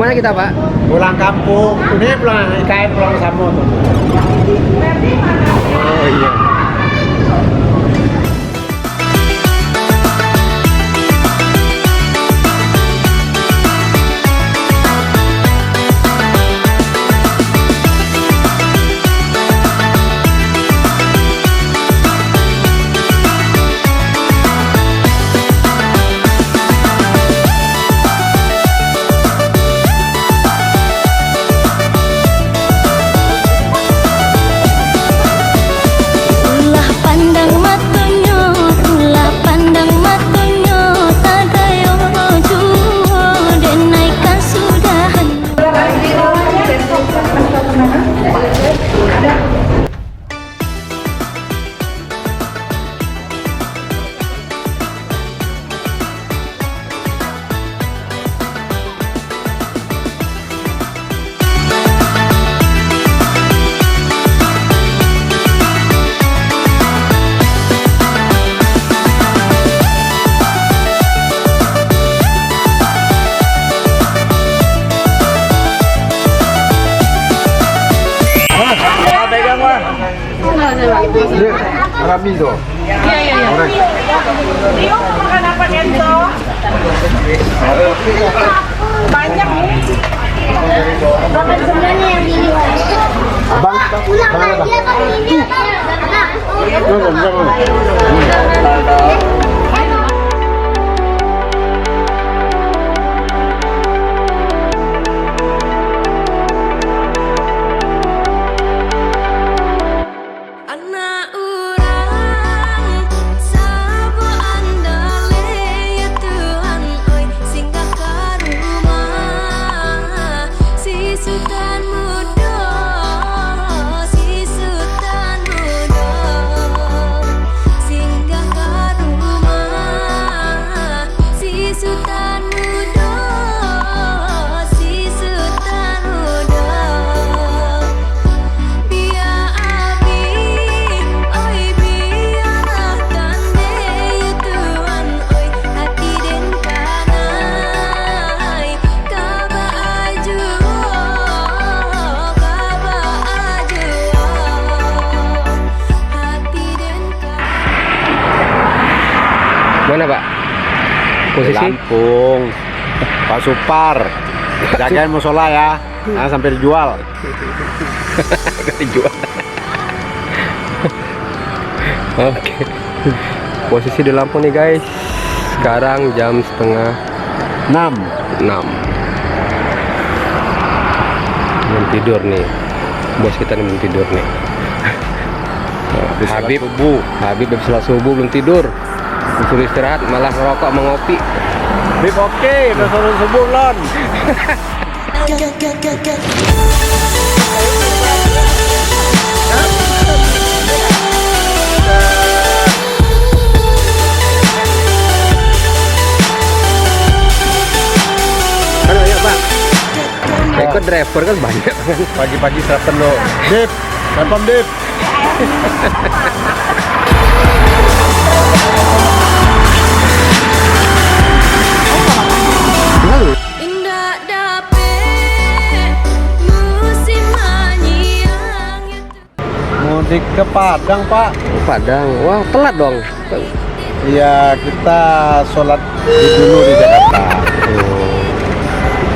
Kemana kita, Pak? Pulang kampung. Ini pulang IKN, pulang Samo tuh. Oh iya. Rabi tuh. Iya. Rio mau makan apa, Kenzo? Banyak nih. Bapak sebenarnya yang ini. Abang, Pulang dia kan ini. Mana, Pak? Posisi? Lampung. Pak Supar. Jagain musola ya. Nah, sampai dijual. Dijual. Oke. Posisi di Lampung nih, guys. Sekarang jam setengah 6. 6. Belum tidur nih. Bos kita nih belum tidur nih. Habib habis sholat subuh belum tidur. Disuruh istirahat malah ngerokok mengopi. Bib oke, udah suruh subuh lon. Halo ya, Pak. Ikut driver kan banyak kan. Pagi-pagi sarapan lo. Dip, sarapan Dip. Indah dapet musim menyiang itu. Mudik ke Padang, Pak. Padang. Wah, telat dong. Iya, kita sholat dulu di Jakarta.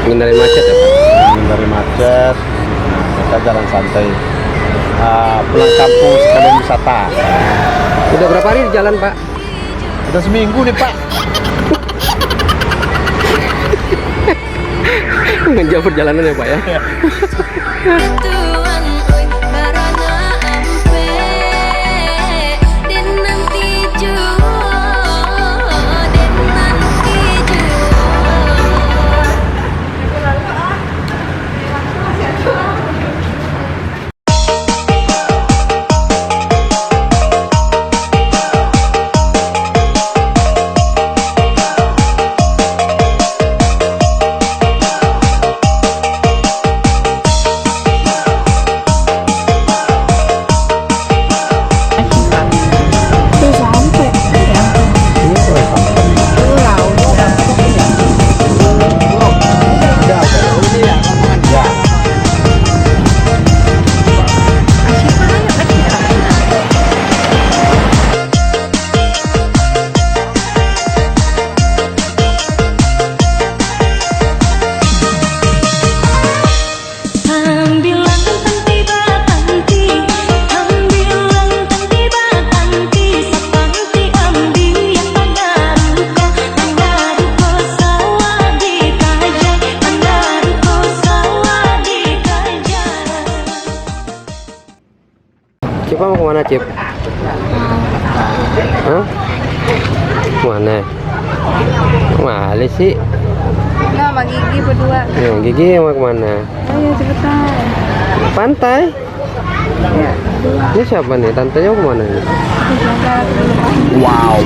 Menghindari macet ya, Pak. Dari macet, kita jalan santai. Pulang kampung sekalian wisata. Udah berapa hari di jalan, Pak? Udah seminggu nih, Pak. Menjauh perjalanan ya, Pak ya. Tuan oi karena ampe den nanti juo den nanti juo. Cip? Hah? Mana? Mana sih? Nggak, sama Gigi berdua. Ya, Gigi mau kemana? Ayo cepetan. Pantai? Ini siapa nih? Tantenya mau kemana nih? Wow.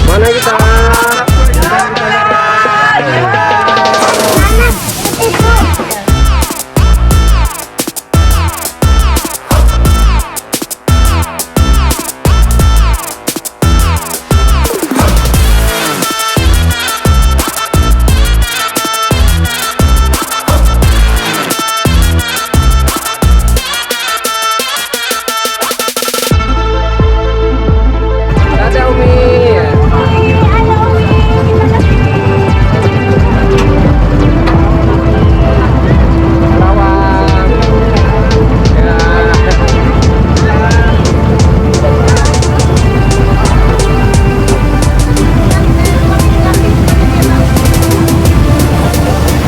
Mana kita? Dadah Umi. Rawang. Ya.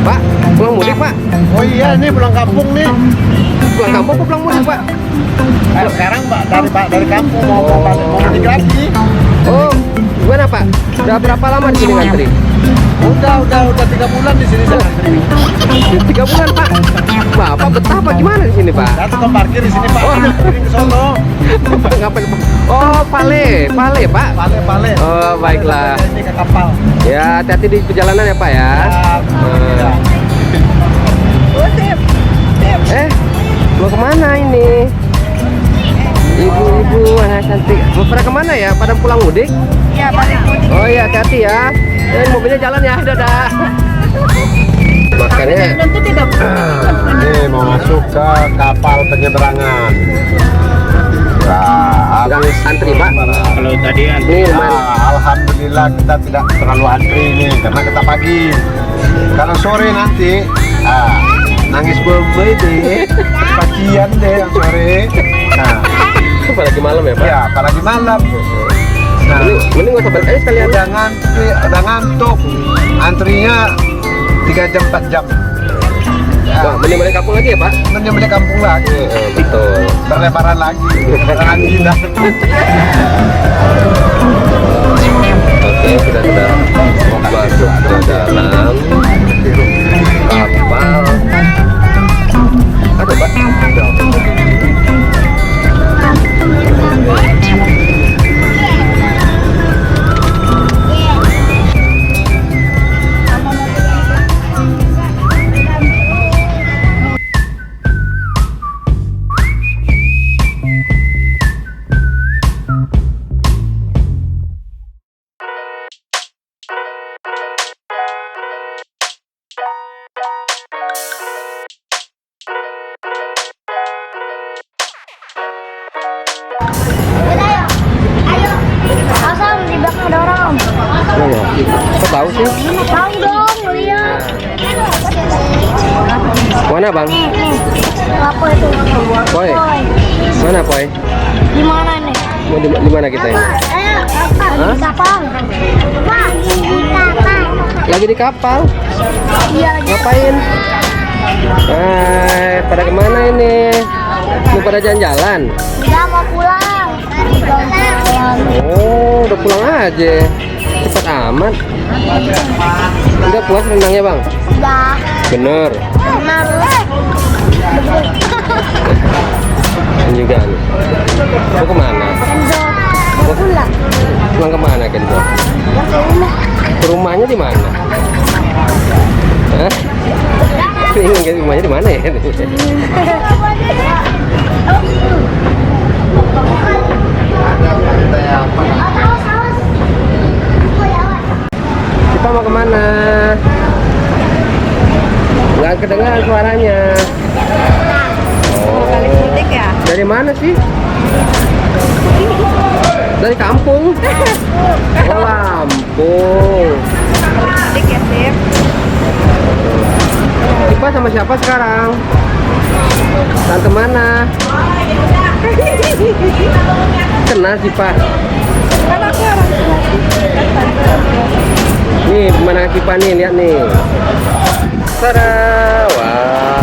Pak, pulang mudik Pak? Oh iya, ini pulang kampung nih. Pulang kampung apa pulang mudik Pak? Sekarang dari kampung mau mudik lagi. Oh, gimana Pak? Udah berapa lama di sini ngantri? Udah 3 bulan di sini saya ngantri. 3 bulan Pak. Bapak betah apa gimana di sini Pak? Saya tukang parkir di sini Pak. Oh. Ke sono. Ngapain Pak? Oh, Pale Pak. Pale. Oh, baiklah. Ini ke kapal. Ya, hati-hati di perjalanan ya Pak ya. Ya. Mau kemana ini? Ibu-ibu anak cantik. Mau pada kemana ya? Pada pulang mudik? Ya, balik mudik. Oh iya, hati-hati ya. Mobilnya jalan ya, dadah. Makannya. Tentu tidak. Ini mau masuk ke kapal penyeberangan. Nah, Gang antri Pak. kalau tadi Ini lumayan. alhamdulillah kita tidak terlalu antri ini karena kita pagi. Kalau sore nanti, nangis boboiboy deh, pagian deh yang sore. Nah, Apalagi malam ya Pak. ya apalagi malam. Nah, Mending nggak usah balik aja sekalian. udah ngantri, udah ngantuk. Antrinya 3 jam 4 jam. Wah, mending balik kampung lagi ya Pak. Menyembelih kampung lagi, Betul. berlebaran lagi, berlebaran gila. Oke, sudah masuk ke dalam kapal. Ada Pak? Ayo. Asal di belakang ada orang. Oh ya. Kok tahu sih? Tahu dong, lihat. Mana Bang? Apa itu? Poi. Mana Poi? Di mana nih? Mau di mana kita ini? Ayo, di kapal. Pak, di kapal. Lagi di kapal. Iya, lagi. Ngapain? Pada kemana ini? Mau pada jalan-jalan? Udah mau pulang. Oh, udah pulang aja. Cepat amat. Udah puas rendangnya Bang? Udah. Bener. Benar. Ini juga nih. Mau kemana? Kenzo. Mau pulang. Pulang kemana Kenzo? Yang ke rumah. Ke rumahnya di mana? Hah? Bingung kan rumahnya di mana ya? Kita mau kemana? Nggak kedengaran suaranya. Mau balik mudik ya? Dari mana sih? Dari kampung. Oh, Lampung. Mudik ya, Sip. Ipa sama siapa sekarang? Tante mana? Kenal sih Pak. Kan aku orang Nih pemandangan Kipa nih, lihat nih. Tada, wow.